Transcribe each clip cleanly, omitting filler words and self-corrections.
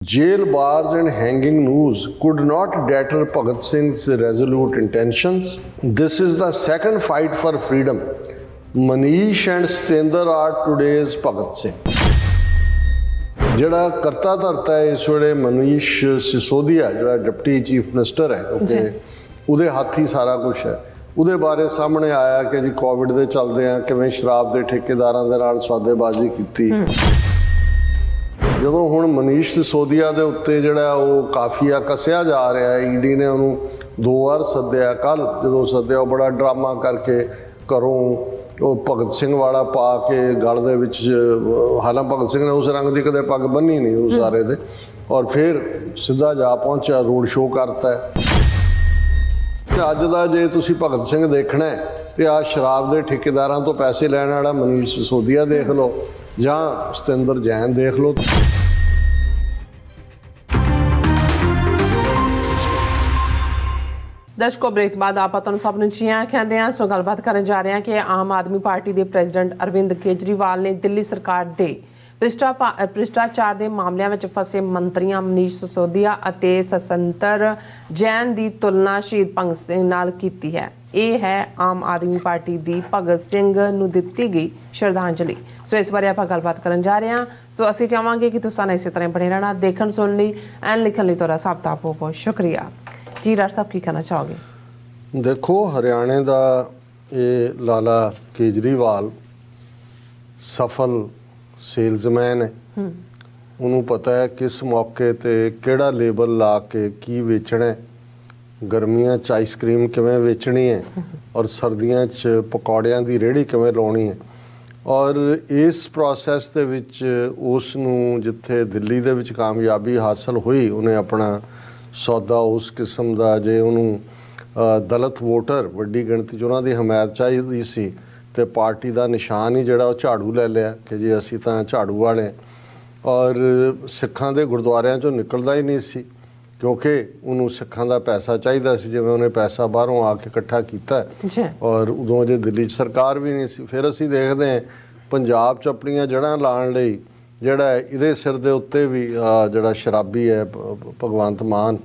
Jail bars and hanging noose could not deter Bhagat Singh's resolute intentions. This is the second fight for freedom. Manish and Satinder are today's Bhagat Singh. ਜਿਹੜਾ ਕਰਤਾ ਧਰਤਾ ਹੈ ਇਸ ਵੇਲੇ ਮਨੀਸ਼ ਸਿਸੋਦੀਆ ਜਿਹੜਾ deputy chief minister ਹੈ ਕਿਉਂਕਿ ਉਹਦੇ ਹੱਥ ਹੀ ਸਾਰਾ ਕੁਝ ਹੈ। ਉਹਦੇ ਬਾਰੇ ਸਾਹਮਣੇ ਆਇਆ ਕਿ ਜੀ ਕੋਵਿਡ ਦੇ ਚੱਲਦੇ ਆ ਕਿਵੇਂ ਸ਼ਰਾਬ ਦੇ ਠੇਕੇਦਾਰਾਂ ਦੇ ਨਾਲ ਸੌਦੇਬਾਜ਼ੀ ਕੀਤੀ। ਜਦੋਂ ਹੁਣ ਮਨੀਸ਼ ਸਿਸੋਦੀਆ ਦੇ ਉੱਤੇ ਜਿਹੜਾ ਉਹ ਕਾਫੀਆ ਕੱਸਿਆ ਜਾ ਰਿਹਾ ਹੈ, ਈਡੀ ਨੇ ਉਹਨੂੰ 2 ਵਾਰ ਸੱਦਿਆ। ਕੱਲ੍ਹ ਜਦੋਂ ਸੱਦਿਆ ਉਹ ਬੜਾ ਡਰਾਮਾ ਕਰਕੇ ਘਰੋਂ ਉਹ ਭਗਤ ਸਿੰਘ ਵਾਲਾ ਪਾ ਕੇ ਗਲ ਦੇ ਵਿੱਚ, ਹਾਲਾਂ ਭਗਤ ਸਿੰਘ ਨੇ ਉਸ ਰੰਗ ਦੀ ਕਦੇ ਪੱਗ ਬੰਨੀ ਨਹੀਂ ਉਹ ਸਾਰੇ ਦੇ, ਔਰ ਫਿਰ ਸਿੱਧਾ ਜਾ ਪਹੁੰਚਿਆ, ਰੋਡ ਸ਼ੋਅ ਕਰਤਾ। ਅੱਜ ਦਾ ਜੇ ਤੁਸੀਂ ਭਗਤ ਸਿੰਘ ਦੇਖਣਾ ਤੇ ਆਹ ਸ਼ਰਾਬ ਦੇ ਠੇਕੇਦਾਰਾਂ ਤੋਂ ਪੈਸੇ ਲੈਣ ਵਾਲਾ ਮਨੀਸ਼ ਸਿਸੋਦੀਆ ਦੇਖ ਲਓ ਜਾਂ ਸਤਿੰਦਰ ਜੈਨ ਦੇਖ ਲਓ। ਦਰਸ਼ਕੋ, ਬ੍ਰੇਕ ਬਾਅਦ ਆਪਾਂ ਤੁਹਾਨੂੰ ਸਭ ਨੂੰ ਜੀਆਂ ਕਹਿੰਦੇ ਹਾਂ। ਸੋ ਗੱਲਬਾਤ ਕਰਨ ਜਾ ਰਹੇ ਹਾਂ ਕਿ ਆਮ ਆਦਮੀ ਪਾਰਟੀ ਦੇ ਪ੍ਰੈਜ਼ੀਡੈਂਟ ਅਰਵਿੰਦ ਕੇਜਰੀਵਾਲ ਨੇ ਦਿੱਲੀ ਸਰਕਾਰ ਦੇ ਭ੍ਰਿਸ਼ਟਾਚਾਰ ਦੇ ਮਾਮਲਿਆਂ ਵਿੱਚ ਫਸੇ ਮੰਤਰੀਆਂ ਮਨੀਸ਼ ਸਿਸੋਦੀਆ ਅਤੇ ਸਤਿੰਦਰ ਜੈਨ ਦੀ ਤੁਲਨਾ ਸ਼ਹੀਦ ਭਗਤ ਸਿੰਘ ਨਾਲ ਕੀਤੀ ਹੈ। ਇਹ ਹੈ ਆਮ ਆਦਮੀ ਪਾਰਟੀ ਦੀ ਭਗਤ ਸਿੰਘ ਨੂੰ ਦਿੱਤੀ ਗਈ ਸ਼ਰਧਾਂਜਲੀ। ਸੋ ਇਸ ਬਾਰੇ ਆਪਾਂ ਗੱਲਬਾਤ ਕਰਨ ਜਾ ਰਹੇ ਹਾਂ। ਸੋ ਅਸੀਂ ਚਾਹਾਂਗੇ ਕਿ ਤੁਸੀਂ ਇਸੇ ਤਰ੍ਹਾਂ ਬਣੇ ਰਹਿਣਾ। ਦੇਖਣ ਸੁਣਨ ਲਈ ਐਂਡ ਲਿਖਣ ਲਈ ਤੁਹਾਡਾ ਸਭ ਦਾ ਬਹੁਤ ਬਹੁਤ ਸ਼ੁਕਰੀਆ। ਜੀ ਡਾਕਟਰ ਸਾਹਿਬ, ਕੀ ਕਹਿਣਾ ਚਾਹੋਗੇ? ਦੇਖੋ, ਹਰਿਆਣੇ ਦਾ ਇਹ ਲਾਲਾ ਕੇਜਰੀਵਾਲ ਸਫਲ ਸੇਲਜ਼ਮੈਨ ਹੈ। ਉਹਨੂੰ ਪਤਾ ਹੈ ਕਿਸ ਮੌਕੇ ਤੇ ਕਿਹੜਾ ਲੇਬਲ ਲਾ ਕੇ ਕੀ ਵੇਚਣਾ, ਗਰਮੀਆਂ 'ਚ ਆਈਸਕ੍ਰੀਮ ਕਿਵੇਂ ਵੇਚਣੀ ਹੈ ਔਰ ਸਰਦੀਆਂ 'ਚ ਪਕੌੜਿਆਂ ਦੀ ਰੇਹੜੀ ਕਿਵੇਂ ਲਾਉਣੀ ਹੈ। ਔਰ ਇਸ ਪ੍ਰੋਸੈਸ ਦੇ ਵਿੱਚ ਉਸ ਨੂੰ ਜਿੱਥੇ ਦਿੱਲੀ ਦੇ ਵਿੱਚ ਕਾਮਯਾਬੀ ਹਾਸਲ ਹੋਈ, ਉਹਨੇ ਆਪਣਾ ਸੌਦਾ ਉਸ ਕਿਸਮ ਦਾ, ਜੇ ਉਹਨੂੰ ਦਲਿਤ ਵੋਟਰ ਵੱਡੀ ਗਿਣਤੀ 'ਚ ਉਹਨਾਂ ਦੀ ਹਮਾਇਤ ਚਾਹੀਦੀ ਸੀ ਤੇ ਪਾਰਟੀ ਦਾ ਨਿਸ਼ਾਨ ਹੀ ਜਿਹੜਾ ਉਹ ਝਾੜੂ ਲੈ ਲਿਆ ਕਿ ਜੀ ਅਸੀਂ ਤਾਂ ਝਾੜੂ ਵਾਲੇ। ਔਰ ਸਿੱਖਾਂ ਦੇ ਗੁਰਦੁਆਰਿਆਂ 'ਚੋਂ ਨਿਕਲਦਾ ਹੀ ਨਹੀਂ ਸੀ ਕਿਉਂਕਿ ਉਹਨੂੰ ਸਿੱਖਾਂ ਦਾ ਪੈਸਾ ਚਾਹੀਦਾ ਸੀ, ਜਿਵੇਂ ਉਹਨੇ ਪੈਸਾ ਬਾਹਰੋਂ ਆ ਕੇ ਇਕੱਠਾ ਕੀਤਾ। ਔਰ ਉਦੋਂ ਜੇ ਦਿੱਲੀ 'ਚ ਸਰਕਾਰ ਵੀ ਨਹੀਂ ਸੀ। ਫਿਰ ਅਸੀਂ ਦੇਖਦੇ ਹਾਂ ਪੰਜਾਬ 'ਚ ਆਪਣੀਆਂ ਜੜ੍ਹਾਂ ਲਾਉਣ ਲਈ ਜਿਹੜਾ ਇਹਦੇ ਸਿਰ ਦੇ ਉੱਤੇ ਵੀ ਜਿਹੜਾ ਸ਼ਰਾਬੀ ਹੈ ਭਗਵੰਤ ਮਾਨ,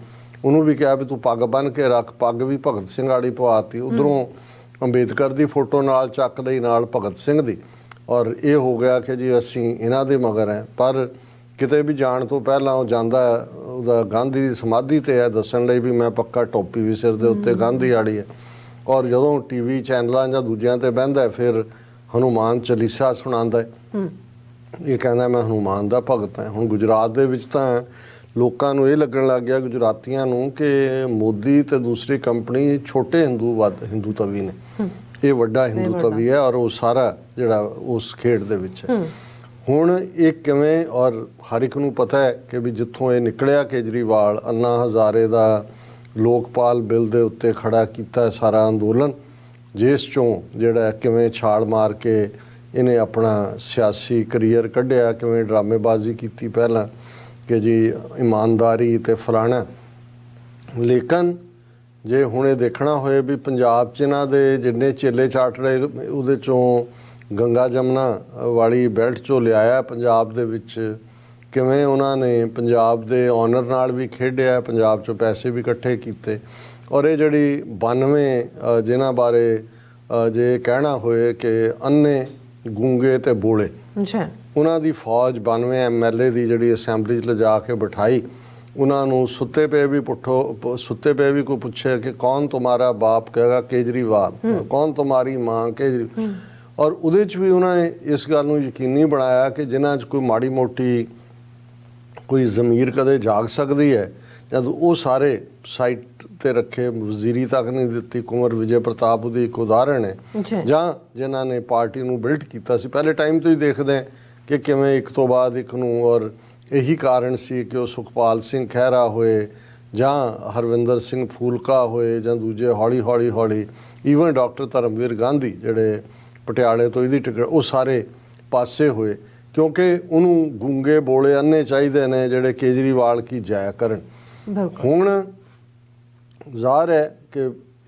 ਉਹਨੂੰ ਵੀ ਕਿਹਾ ਵੀ ਤੂੰ ਪੱਗ ਬੰਨ੍ਹ ਕੇ ਰੱਖ। ਪੱਗ ਵੀ ਭਗਤ ਸਿੰਘ ਵਾਲੀ ਪਵਾਤੀ, ਉੱਧਰੋਂ ਅੰਬੇਦਕਰ ਦੀ ਫੋਟੋ ਨਾਲ ਚੱਕ ਲਈ, ਨਾਲ ਭਗਤ ਸਿੰਘ ਦੀ। ਔਰ ਇਹ ਹੋ ਗਿਆ ਕਿ ਜੀ ਅਸੀਂ ਇਹਨਾਂ ਦੇ ਮਗਰ ਹੈ। ਪਰ ਕਿਤੇ ਵੀ ਜਾਣ ਤੋਂ ਪਹਿਲਾਂ ਉਹ ਜਾਂਦਾ, ਉਹਦਾ ਗਾਂਧੀ ਦੀ ਸਮਾਧੀ 'ਤੇ ਹੈ ਦੱਸਣ ਲਈ ਵੀ ਮੈਂ ਪੱਕਾ ਟੋਪੀ ਵੀ ਸਿਰ ਦੇ ਉੱਤੇ ਗਾਂਧੀ ਵਾਲੀ ਹੈ। ਔਰ ਜਦੋਂ TV ਚੈਨਲਾਂ ਜਾਂ ਦੂਜਿਆਂ 'ਤੇ ਬਹਿੰਦਾ ਫਿਰ ਹਨੂੰਮਾਨ ਚਾਲੀਸਾ ਸੁਣਾਉਂਦਾ ਹੈ। ਇਹ ਕਹਿੰਦਾ ਮੈਂ ਹਨੂੰਮਾਨ ਦਾ ਭਗਤ ਹਾਂ। ਹੁਣ ਗੁਜਰਾਤ ਦੇ ਵਿੱਚ ਤਾਂ ਲੋਕਾਂ ਨੂੰ ਇਹ ਲੱਗਣ ਲੱਗ ਗਿਆ, ਗੁਜਰਾਤੀਆਂ ਨੂੰ, ਕਿ ਮੋਦੀ ਤੇ ਦੂਸਰੀ ਕੰਪਨੀ ਛੋਟੇ ਹਿੰਦੂ ਤਵੀ ਨੇ, ਇਹ ਵੱਡਾ ਹਿੰਦੂ ਤਵੀ ਹੈ ਔਰ ਉਹ ਸਾਰਾ ਜਿਹੜਾ ਉਸ ਖੇਡ ਦੇ ਵਿੱਚ ਹੈ। ਹੁਣ ਇਹ ਕਿਵੇਂ, ਔਰ ਹਰ ਇੱਕ ਨੂੰ ਪਤਾ ਹੈ ਕਿ ਵੀ ਜਿੱਥੋਂ ਇਹ ਨਿਕਲਿਆ ਕੇਜਰੀਵਾਲ, ਅੰਨਾ ਹਜ਼ਾਰੇ ਦਾ ਲੋਕਪਾਲ ਬਿੱਲ ਦੇ ਉੱਤੇ ਖੜਾ ਕੀਤਾ ਸਾਰਾ ਅੰਦੋਲਨ, ਜਿਸ ਚੋਂ ਜਿਹੜਾ ਕਿਵੇਂ ਛਾਲ ਮਾਰ ਕੇ ਇਹਨੇ ਆਪਣਾ ਸਿਆਸੀ ਕਰੀਅਰ ਕੱਢਿਆ, ਕਿਵੇਂ ਡਰਾਮੇਬਾਜ਼ੀ ਕੀਤੀ ਪਹਿਲਾਂ ਕਿ ਜੀ ਇਮਾਨਦਾਰੀ ਤੇ ਫਲਾਣਾ। ਲੇਕਿਨ ਜੇ ਹੁਣ ਇਹ ਦੇਖਣਾ ਹੋਏ ਵੀ ਪੰਜਾਬ 'ਚ ਇਹਨਾਂ ਦੇ ਜਿੰਨੇ ਚੇਲੇ ਚਾਟ ਰਹੇ, ਉਹਦੇ 'ਚੋਂ ਗੰਗਾ ਜਮਨਾ ਵਾਲੀ ਬੈਲਟ 'ਚੋਂ ਲਿਆਇਆ ਪੰਜਾਬ ਦੇ ਵਿੱਚ, ਕਿਵੇਂ ਉਹਨਾਂ ਨੇ ਪੰਜਾਬ ਦੇ ਔਨਰ ਨਾਲ ਵੀ ਖੇਡਿਆ, ਪੰਜਾਬ 'ਚੋਂ ਪੈਸੇ ਵੀ ਇਕੱਠੇ ਕੀਤੇ। ਔਰ ਇਹ ਜਿਹੜੀ 92 ਜਿਨ੍ਹਾਂ ਬਾਰੇ ਜੇ ਕਹਿਣਾ ਹੋਏ ਕਿ ਅੰਨੇ ਗੂੰਗੇ ਤੇ ਬੋਲੇ, ਉਹਨਾਂ ਦੀ ਫੌਜ 92 MLA ਦੀ ਜਿਹੜੀ ਅਸੈਂਬਲੀ 'ਚ ਲਿਜਾ ਕੇ ਬਿਠਾਈ। ਉਹਨਾਂ ਨੂੰ ਸੁੱਤੇ ਪਏ ਵੀ ਕੋਈ ਪੁੱਛੇ ਕਿ ਕੌਣ ਤੁਮਾਰਾ ਬਾਪ, ਕਹੇਗਾ ਕੇਜਰੀਵਾਲ। ਕੌਣ ਤੁਮਾਰੀ ਮਾਂ, ਕੇਜਰੀਵਾਲ। ਔਰ ਉਹਦੇ 'ਚ ਵੀ ਉਹਨਾਂ ਨੇ ਇਸ ਗੱਲ ਨੂੰ ਯਕੀਨੀ ਬਣਾਇਆ ਕਿ ਜਿਨ੍ਹਾਂ 'ਚ ਕੋਈ ਮਾੜੀ ਮੋਟੀ ਕੋਈ ਜ਼ਮੀਰ ਕਦੇ ਜਾਗ ਸਕਦੀ ਹੈ, ਜਦ ਉਹ ਸਾਰੇ ਸਾਈਟ 'ਤੇ ਰੱਖੇ। ਵਜ਼ੀਰੀ ਤੱਕ ਨਹੀਂ ਦਿੱਤੀ। ਕੁੰਵਰ ਵਿਜੇ ਪ੍ਰਤਾਪ ਉਹਦੀ ਇੱਕ ਉਦਾਹਰਣ ਹੈ। ਜਾਂ ਜਿਨ੍ਹਾਂ ਨੇ ਪਾਰਟੀ ਨੂੰ ਬਿਲਡ ਕੀਤਾ ਸੀ ਪਹਿਲੇ ਟਾਈਮ ਤੋਂ ਹੀ ਦੇਖਦੇ ਕਿ ਕਿਵੇਂ ਇੱਕ ਤੋਂ ਬਾਅਦ ਇੱਕ ਨੂੰ। ਔਰ ਇਹੀ ਕਾਰਨ ਸੀ ਕਿ ਉਹ ਸੁਖਪਾਲ ਸਿੰਘ ਖਹਿਰਾ ਹੋਏ ਜਾਂ ਹਰਵਿੰਦਰ ਸਿੰਘ ਫੂਲਕਾ ਹੋਏ ਜਾਂ ਦੂਜੇ ਹੌਲੀ ਈਵਨ ਡਾਕਟਰ ਧਰਮਵੀਰ ਗਾਂਧੀ ਜਿਹੜੇ ਪਟਿਆਲੇ ਤੋਂ ਇਹਦੀ ਟਿਕਟ, ਉਹ ਸਾਰੇ ਪਾਸੇ ਹੋਏ ਕਿਉਂਕਿ ਉਹਨੂੰ ਗੂੰਗੇ ਬੋਲੇ ਅੰਨੇ ਚਾਹੀਦੇ ਨੇ ਜਿਹੜੇ ਕੇਜਰੀਵਾਲ ਕੀ ਜਾਇਆ ਕਰਨ। ਹੁਣ ਜ਼ਾਹਰ ਹੈ ਕਿ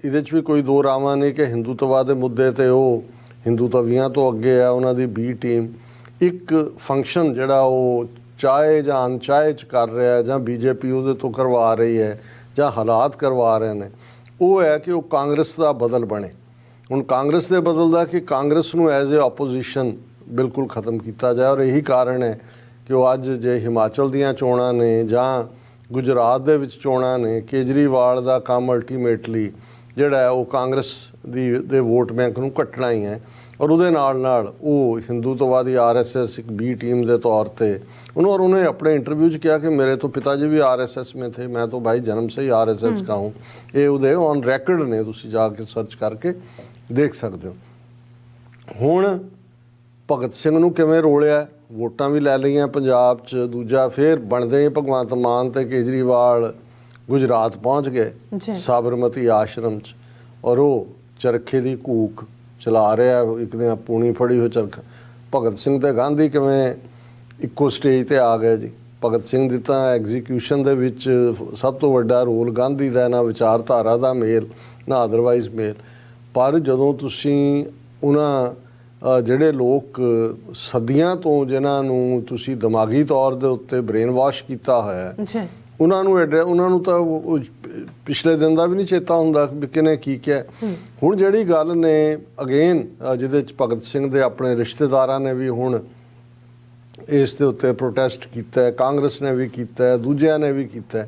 ਇਹਦੇ 'ਚ ਵੀ ਕੋਈ ਦੋ ਰਾਵਾਂ ਨਹੀਂ ਕਿ ਹਿੰਦੂਤਵਾ ਦੇ ਮੁੱਦੇ 'ਤੇ ਉਹ ਹਿੰਦੂ ਤਵੀਆਂ ਤੋਂ ਅੱਗੇ ਆ। ਉਹਨਾਂ ਦੀ B ਟੀਮ ਇੱਕ ਫੰਕਸ਼ਨ ਜਿਹੜਾ ਉਹ ਚਾਹੇ ਜਾਂ ਅਣਚਾਹੇ 'ਚ ਕਰ ਰਿਹਾ ਜਾਂ ਬੀਜੇਪੀ ਉਹਦੇ ਤੋਂ ਕਰਵਾ ਰਹੀ ਹੈ ਜਾਂ ਹਾਲਾਤ ਕਰਵਾ ਰਹੇ ਨੇ, ਉਹ ਹੈ ਕਿ ਉਹ ਕਾਂਗਰਸ ਦਾ ਬਦਲ ਬਣੇ। ਹੁਣ ਕਾਂਗਰਸ ਦੇ ਬਦਲ ਦਾ ਕਿ ਕਾਂਗਰਸ ਨੂੰ ਐਜ਼ ਏ ਆਪੋਜੀਸ਼ਨ ਬਿਲਕੁਲ ਖਤਮ ਕੀਤਾ ਜਾਏ। ਔਰ ਇਹੀ ਕਾਰਨ ਹੈ ਕਿ ਉਹ ਅੱਜ ਜੇ ਹਿਮਾਚਲ ਦੀਆਂ ਚੋਣਾਂ ਨੇ ਜਾਂ ਗੁਜਰਾਤ ਦੇ ਵਿੱਚ ਚੋਣਾਂ ਨੇ, ਕੇਜਰੀਵਾਲ ਦਾ ਕੰਮ ਅਲਟੀਮੇਟਲੀ ਜਿਹੜਾ ਹੈ ਉਹ ਕਾਂਗਰਸ ਦੇ ਵੋਟ ਬੈਂਕ ਨੂੰ ਕੱਟਣਾ ਹੀ ਹੈ। ਔਰ ਉਹਦੇ ਨਾਲ ਉਹ ਹਿੰਦੂਤਵਾਦੀ RSS ਇੱਕ B टीम ਦੇ ਤੌਰ ਤੇ और उन्होंने अपने इंटरव्यू च किया कि मेरे तो पिताजी भी RSS में थे, मैं तो भाई जन्म से ही RSS का हूँ। ये उदे ऑन रैकड ने, तुसी जाके सर्च करके देख सकते हो। हुण भगत सिंह नूं किवें रोलिया, वोटां भी लै लईआं पंजाब च, दूजा फिर बनदे ही भगवंत मान ते केजरीवाल गुजरात पहुँच गए साबरमती आश्रम च, और वो चरखे की घूक चला रहा, एक दिन पूनी फड़ी हो चरखा। भगत सिंह ते गांधी किवें ਇੱਕੋ ਸਟੇਜ ਤੇ ਆ ਗਏ ਜੀ। ਭਗਤ ਸਿੰਘ ਦੀ ਤਾਂ ਐਗਜ਼ੀਕਿਊਸ਼ਨ ਦੇ ਵਿੱਚ ਸਭ ਤੋਂ ਵੱਡਾ ਰੋਲ ਗਾਂਧੀ ਦਾ, ਨਾ ਵਿਚਾਰਧਾਰਾ ਦਾ ਮੇਲ ਨਾ ਅਦਰਵਾਈਜ਼ ਮੇਲ। ਪਰ ਜਦੋਂ ਤੁਸੀਂ ਉਹਨਾਂ ਜਿਹੜੇ ਲੋਕ ਸਦੀਆਂ ਤੋਂ ਜਿਨ੍ਹਾਂ ਨੂੰ ਤੁਸੀਂ ਦਿਮਾਗੀ ਤੌਰ ਦੇ ਉੱਤੇ ਬ੍ਰੇਨ ਵਾਸ਼ ਕੀਤਾ ਹੋਇਆ, ਉਹਨਾਂ ਨੂੰ ਤਾਂ ਪਿਛਲੇ ਦਿਨ ਦਾ ਵੀ ਨਹੀਂ ਚੇਤਾ ਹੁੰਦਾ ਵੀ ਕਿਹਨੇ ਕੀ ਕਿਹਾ। ਹੁਣ ਜਿਹੜੀ ਗੱਲ ਨੇ ਅਗੇਨ ਜਿਹਦੇ 'ਚ ਭਗਤ ਸਿੰਘ ਦੇ ਆਪਣੇ ਰਿਸ਼ਤੇਦਾਰਾਂ ਨੇ ਵੀ ਹੁਣ ਇਸ ਦੇ ਉੱਤੇ ਪ੍ਰੋਟੈਸਟ ਕੀਤਾ, ਕਾਂਗਰਸ ਨੇ ਵੀ ਕੀਤਾ, ਦੂਜਿਆਂ ਨੇ ਵੀ ਕੀਤਾ।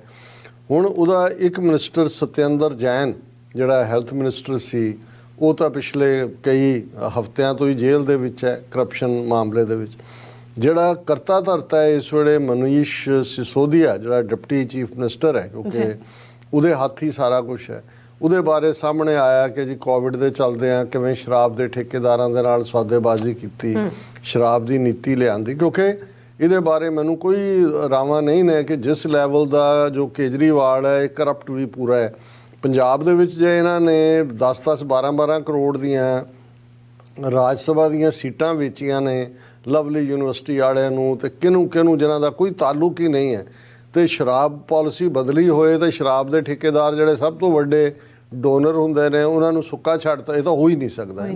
ਹੁਣ ਉਹਦਾ ਇੱਕ ਮਿਨਿਸਟਰ ਸਤਿੰਦਰ ਜੈਨ ਜਿਹੜਾ ਹੈਲਥ ਮਿਨਿਸਟਰ ਸੀ, ਉਹ ਤਾਂ ਪਿਛਲੇ ਕਈ ਹਫ਼ਤਿਆਂ ਤੋਂ ਹੀ ਜੇਲ੍ਹ ਦੇ ਵਿੱਚ ਹੈ ਕਰਪਸ਼ਨ ਮਾਮਲੇ ਦੇ ਵਿੱਚ। ਜਿਹੜਾ ਕਰਤਾ ਧਰਤਾ ਹੈ ਇਸ ਵੇਲੇ ਮਨੀਸ਼ ਸਿਸੋਦੀਆ, ਜਿਹੜਾ ਡਿਪਟੀ ਚੀਫ ਮਿਨਿਸਟਰ ਹੈ, ਕਿਉਂਕਿ ਉਹਦੇ ਹੱਥ ਹੀ ਸਾਰਾ ਕੁਛ ਹੈ। ਉਹਦੇ ਬਾਰੇ ਸਾਹਮਣੇ ਆਇਆ ਕਿ ਜੀ ਕੋਵਿਡ ਦੇ ਚੱਲਦਿਆਂ ਕਿਵੇਂ ਸ਼ਰਾਬ ਦੇ ਠੇਕੇਦਾਰਾਂ ਦੇ ਨਾਲ ਸੌਦੇਬਾਜ਼ੀ ਕੀਤੀ, ਸ਼ਰਾਬ ਦੀ ਨੀਤੀ ਲਿਆਂਦੀ। ਕਿਉਂਕਿ ਇਹਦੇ ਬਾਰੇ ਮੈਨੂੰ ਕੋਈ ਰਾਵਾਂ ਨਹੀਂ ਨੇ ਕਿ ਜਿਸ ਲੈਵਲ ਦਾ ਜੋ ਕੇਜਰੀਵਾਲ ਹੈ ਇਹ ਕਰਪਟ ਵੀ ਪੂਰਾ ਹੈ। ਪੰਜਾਬ ਦੇ ਵਿੱਚ ਜੇ ਇਹਨਾਂ ਨੇ 10-10 12-12 ਕਰੋੜ ਦੀਆਂ ਰਾਜ ਸਭਾ ਦੀਆਂ ਸੀਟਾਂ ਵੇਚੀਆਂ ਨੇ ਲਵਲੀ ਯੂਨੀਵਰਸਿਟੀ ਵਾਲਿਆਂ ਨੂੰ, ਤੇ ਕਿਹਨੂੰ ਜਿਨ੍ਹਾਂ ਦਾ ਕੋਈ ਤਾਲੁਕ ਹੀ ਨਹੀਂ ਹੈ, ਤੇ ਸ਼ਰਾਬ ਪਾਲਿਸੀ ਬਦਲੀ ਹੋਏ ਤੇ ਸ਼ਰਾਬ ਦੇ ਠੇਕੇਦਾਰ ਜਿਹੜੇ ਸਭ ਤੋਂ ਵੱਡੇ ਡੋਨਰ ਹੁੰਦੇ ਨੇ ਉਹਨਾਂ ਨੂੰ ਸੁੱਕਾ ਛੱਡਤਾ, ਇਹ ਤਾਂ ਹੋ ਹੀ ਨਹੀਂ ਸਕਦਾ।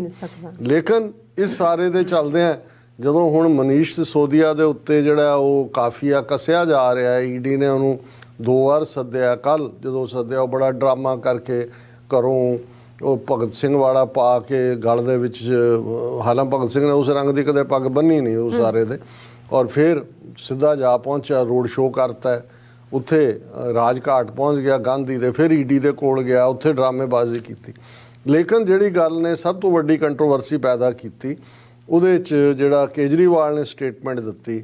ਲੇਕਿਨ ਇਸ ਸਾਰੇ ਦੇ ਚੱਲਦਿਆਂ ਜਦੋਂ ਹੁਣ ਮਨੀਸ਼ ਸਿਸੋਦੀਆ ਦੇ ਉੱਤੇ ਜਿਹੜਾ ਉਹ ਕਾਫੀਆ ਕੱਸਿਆ ਜਾ ਰਿਹਾ ਹੈ, ED ਨੇ ਉਹਨੂੰ 2 ਵਾਰ ਸੱਦਿਆ। ਕੱਲ ਜਦੋਂ ਸੱਦਿਆ ਉਹ ਬੜਾ ਡਰਾਮਾ ਕਰਕੇ ਘਰੋਂ ਉਹ ਭਗਤ ਸਿੰਘ ਵਾਲਾ ਪਾ ਕੇ ਗਲ ਦੇ ਵਿੱਚ, ਹਾਲਾਂ ਭਗਤ ਸਿੰਘ ਨੇ ਉਸ ਰੰਗ ਦੀ ਕਦੇ ਪੱਗ ਬੰਨੀ ਨਹੀਂ ਉਹ ਸਾਰੇ ਦੇ, ਔਰ ਫਿਰ ਸਿੱਧਾ ਜਾ ਪਹੁੰਚਿਆ, ਰੋਡ ਸ਼ੋਅ ਕਰਤਾ, ਉੱਥੇ ਰਾਜਘਾਟ ਪਹੁੰਚ ਗਿਆ ਗਾਂਧੀ ਦੇ, ਫਿਰ ED ਦੇ ਕੋਲ ਗਿਆ, ਉੱਥੇ ਡਰਾਮੇਬਾਜ਼ੀ ਕੀਤੀ। ਲੇਕਿਨ ਜਿਹੜੀ ਗੱਲ ਨੇ ਸਭ ਤੋਂ ਵੱਡੀ ਕੰਟਰੋਵਰਸੀ ਪੈਦਾ ਕੀਤੀ, ਉਹਦੇ 'ਚ ਜਿਹੜਾ ਕੇਜਰੀਵਾਲ ਨੇ ਸਟੇਟਮੈਂਟ ਦਿੱਤੀ,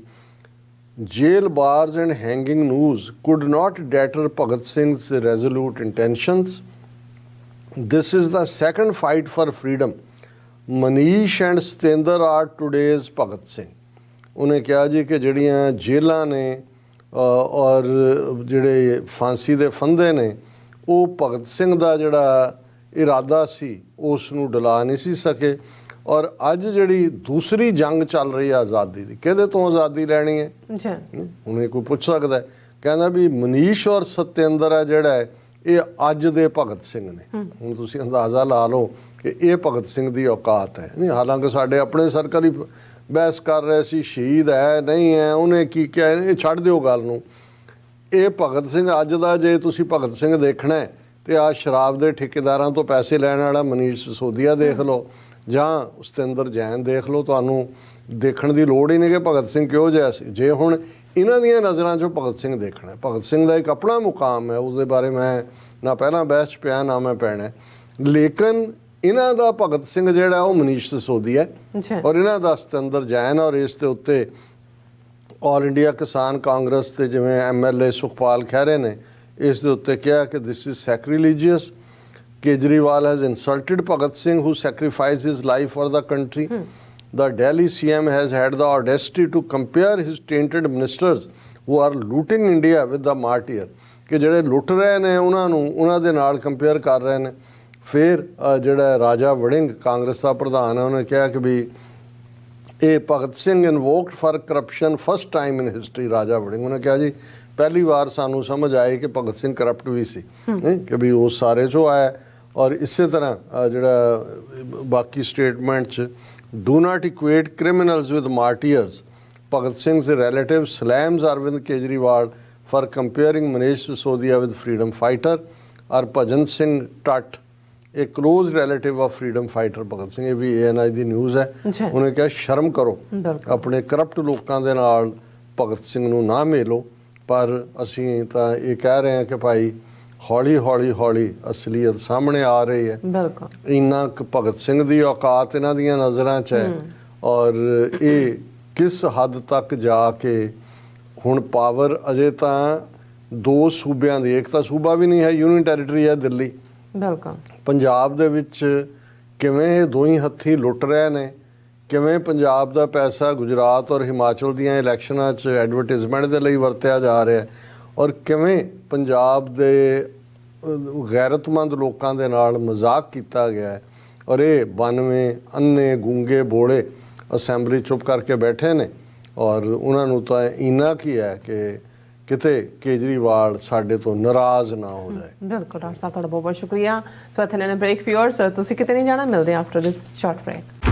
jail bars and hanging noose could not deter Bhagat Singh's resolute intentions, this is the second fight for freedom, Manish and Satinder are today's Bhagat Singh. ਉਹਨੇ ਕਿਹਾ ਜੀ ਕਿ ਜਿਹੜੀਆਂ ਜੇਲਾਂ ਨੇ ਔਰ ਜਿਹੜੇ ਫਾਂਸੀ ਦੇ ਫੰਦੇ ਨੇ, ਉਹ ਭਗਤ ਸਿੰਘ ਦਾ ਜਿਹੜਾ ਇਰਾਦਾ ਸੀ ਉਸ ਨੂੰ ਡਲਾ ਨਹੀਂ ਸੀ ਸਕੇ। ਔਰ ਅੱਜ ਜਿਹੜੀ ਦੂਸਰੀ ਜੰਗ ਚੱਲ ਰਹੀ ਹੈ ਆਜ਼ਾਦੀ ਦੀ, ਕਿਹਦੇ ਤੋਂ ਆਜ਼ਾਦੀ ਲੈਣੀ ਹੈ? ਹੁਣ ਇਹ ਕੋਈ ਪੁੱਛ ਸਕਦਾ, ਕਹਿੰਦਾ ਵੀ ਮਨੀਸ਼ ਔਰ ਸਤਿੰਦਰ ਹੈ ਜਿਹੜਾ ਇਹ ਅੱਜ ਦੇ ਭਗਤ ਸਿੰਘ ਨੇ। ਹੁਣ ਤੁਸੀਂ ਅੰਦਾਜ਼ਾ ਲਾ ਲਓ ਕਿ ਇਹ ਭਗਤ ਸਿੰਘ ਦੀ ਔਕਾਤ ਹੈ। ਨਹੀਂ, ਹਾਲਾਂਕਿ ਸਾਡੇ ਆਪਣੇ ਸਰਕਲ ਹੀ ਬਹਿਸ ਕਰ ਰਹੇ ਸੀ ਸ਼ਹੀਦ ਹੈ ਨਹੀਂ ਹੈ, ਉਹਨੇ ਕੀ ਕਿਹਾ, ਇਹ ਛੱਡ ਦਿਓ ਗੱਲ ਨੂੰ। ਇਹ ਭਗਤ ਸਿੰਘ ਅੱਜ ਦਾ ਜੇ ਤੁਸੀਂ ਭਗਤ ਸਿੰਘ ਦੇਖਣਾ ਤੇ ਆ ਸ਼ਰਾਬ ਦੇ ਠੇਕੇਦਾਰਾਂ ਤੋਂ ਪੈਸੇ ਲੈਣ ਵਾਲਾ ਮਨੀਸ਼ ਸਿਸੋਦੀਆ ਦੇਖ ਲਓ ਜਾਂ ਸਤਿੰਦਰ ਜੈਨ ਦੇਖ ਲਓ, ਤੁਹਾਨੂੰ ਦੇਖਣ ਦੀ ਲੋੜ ਹੀ ਨਹੀਂ ਕਿ ਭਗਤ ਸਿੰਘ ਕਿਹੋ ਜਿਹਾ ਸੀ। ਜੇ ਹੁਣ ਇਹਨਾਂ ਦੀਆਂ ਨਜ਼ਰਾਂ 'ਚੋਂ ਭਗਤ ਸਿੰਘ ਦੇਖਣਾ, ਭਗਤ ਸਿੰਘ ਦਾ ਇੱਕ ਆਪਣਾ ਮੁਕਾਮ ਹੈ, ਉਸਦੇ ਬਾਰੇ ਮੈਂ ਨਾ ਪਹਿਲਾਂ ਬਹਿਸ 'ਚ ਪਿਆ ਨਾ ਮੈਂ ਪੈਣਾ, ਲੇਕਿਨ ਇਹਨਾਂ ਦਾ ਭਗਤ ਸਿੰਘ ਜਿਹੜਾ ਉਹ ਮਨੀਸ਼ ਸਿਸੋਦੀਆ ਔਰ ਇਹਨਾਂ ਦਾ ਸਤਿੰਦਰ ਜੈਨ। ਔਰ ਇਸ ਦੇ ਉੱਤੇ ਆਲ ਇੰਡੀਆ ਕਿਸਾਨ ਕਾਂਗਰਸ ਦੇ ਜਿਵੇਂ MLA ਸੁਖਪਾਲ ਖਹਿਰੇ ਨੇ ਇਸ ਦੇ ਉੱਤੇ ਕਿਹਾ ਕਿ this is sacrilegious, Kejriwal has insulted Bhagat Singh who sacrificed his life for the country. The Delhi CM has had the audacity to compare his tainted ministers who are looting India with the martyr, ਕਿ ਜਿਹੜੇ ਲੁੱਟ ਰਹੇ ਨੇ ਉਹਨਾਂ ਨੂੰ ਉਹਨਾਂ ਦੇ ਨਾਲ ਕੰਪੇਅਰ ਕਰ ਰਹੇ ਨੇ। ਫਿਰ ਜਿਹੜਾ ਰਾਜਾ ਵੜਿੰਗ ਕਾਂਗਰਸ ਦਾ ਪ੍ਰਧਾਨ ਹੈ, ਉਹਨੇ ਕਿਹਾ ਕਿ ਵੀ ਇਹ Bhagat Singh invoked for corruption first time in history. Raja Warring ਉਹਨੇ ਕਿਹਾ ਜੀ ਪਹਿਲੀ ਵਾਰ ਸਾਨੂੰ ਸਮਝ ਆਏ ਕਿ ਭਗਤ ਸਿੰਘ ਕਰਪਟ ਵੀ ਸੀ, ਕਿ ਵੀ ਉਹ ਸਾਰੇ 'ਚੋਂ ਆਇਆ। ਔਰ ਇਸੇ ਤਰ੍ਹਾਂ ਜਿਹੜਾ ਬਾਕੀ ਸਟੇਟਮੈਂਟ 'ਚ, do not equate criminals with martyrs, Bhagat Singh's relative slams Arvind Kejriwal for comparing Manish Sisodia with freedom fighter. Harbhajan Singh Tutt, a close relative of freedom fighter Bhagat Singh, ਇਹ ਵੀ ANI ਦੀ news ਹੈ। ਜੀ। ਉਹਨੇ ਕਿਹਾ ਸ਼ਰਮ ਕਰੋ, ਬਿਲਕੁਲ। ਆਪਣੇ corrupt ਲੋਕਾਂ ਦੇ ਨਾਲ ਭਗਤ ਸਿੰਘ ਨੂੰ ਨਾ ਮਿਲੋ। ਪਰ ਅਸੀਂ ਤਾਂ ਇਹ ਕਹਿ ਰਹੇ ਹਾਂ ਕਿ ਭਾਈ ਹੌਲੀ ਹੌਲੀ ਹੌਲੀ ਅਸਲੀਅਤ ਸਾਹਮਣੇ ਆ ਰਹੀ ਹੈ। ਬਿਲਕੁਲ। ਇੰਨਾ ਕੁ ਭਗਤ ਸਿੰਘ ਦੀ ਔਕਾਤ ਇਹਨਾਂ ਦੀਆਂ ਨਜ਼ਰਾਂ 'ਚ ਹੈ ਔਰ ਇਹ ਕਿਸ ਹੱਦ ਤੱਕ ਜਾ ਕੇ ਹੁਣ ਪਾਵਰ ਅਜੇ ਤਾਂ ਦੋ ਸੂਬਿਆਂ ਦੀ, ਇੱਕ ਤਾਂ ਸੂਬਾ ਵੀ ਨਹੀਂ ਹੈ, ਯੂਨੀਅਨ ਟੈਰੀਟਰੀ ਹੈ ਦਿੱਲੀ, ਬਿਲਕੁਲ। ਪੰਜਾਬ ਦੇ ਵਿੱਚ ਕਿਵੇਂ ਇਹ ਦੋਹੀਂ ਹੱਥੀ ਲੁੱਟ ਰਹੇ ਨੇ, ਕਿਵੇਂ ਪੰਜਾਬ ਦਾ ਪੈਸਾ ਗੁਜਰਾਤ ਔਰ ਹਿਮਾਚਲ ਦੀਆਂ ਇਲੈਕਸ਼ਨਾਂ 'ਚ ਐਡਵਰਟਾਈਜ਼ਮੈਂਟ ਦੇ ਲਈ ਵਰਤਿਆ ਜਾ ਰਿਹਾ ਔਰ ਕਿਵੇਂ ਪੰਜਾਬ ਦੇ ਗੈਰਤਮੰਦ ਲੋਕਾਂ ਦੇ ਨਾਲ ਮਜ਼ਾਕ ਕੀਤਾ ਗਿਆ ਹੈ ਔਰ ਇਹ 92 ਅੰਨੇ ਗੂੰਗੇ ਬੋਲੇ ਅਸੈਂਬਲੀ ਚੁੱਪ ਕਰਕੇ ਬੈਠੇ ਨੇ ਔਰ ਉਹਨਾਂ ਨੂੰ ਤਾਂ ਇੰਨਾ ਕੀ ਹੈ ਕਿ ਕਿਤੇ ਕੇਜਰੀਵਾਲ ਸਾਡੇ ਤੋਂ ਨਾਰਾਜ਼ ਨਾ ਹੋ ਜਾਏ। ਬਿਲਕੁਲ ਡਾਕਟਰ ਸਾਹਿਬ, ਤੁਹਾਡਾ ਬਹੁਤ ਬਹੁਤ ਸ਼ੁਕਰੀਆ। ਸੋ ਇੱਥੇ ਲੈਣੇ ਬ੍ਰੇਕ ਫਿਓਰ ਸਰ, ਤੁਸੀਂ ਕਿਤੇ ਨਹੀਂ ਜਾਣਾ, ਮਿਲਦੇ ਆ ਆਫਟਰ ਦਿਸ ਸ਼ਾਰਟ ਬ੍ਰੇਕ।